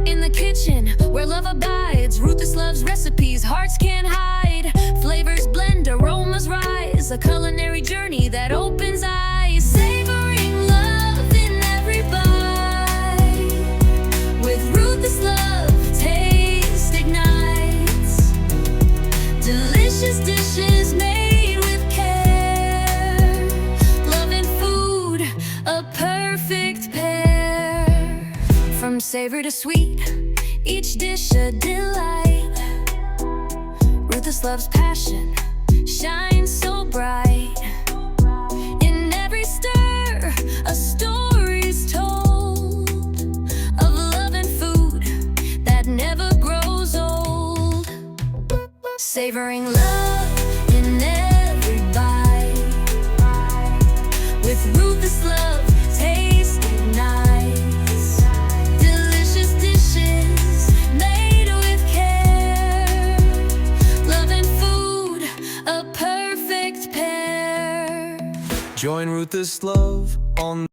In the kitchen, where love abides, Ruthless Love's recipes hearts can't hide. Flavors blend, aromas rise, a culinary journey that opens eyes. Savoring love in every bite. With Ruthless Love, taste ignites. Delicious dishes made with care. Love and food, a perfect pair. From savor to sweet, each dish a delight. Ruthless Love's passion shines so bright. In every stir, a story's told of love and food that never grows old. Savoring love in every bite. With Ruthless Love, taste ignites. Delicious dishes made with care. Love and food, a perfect pair. Join Ruthless Love on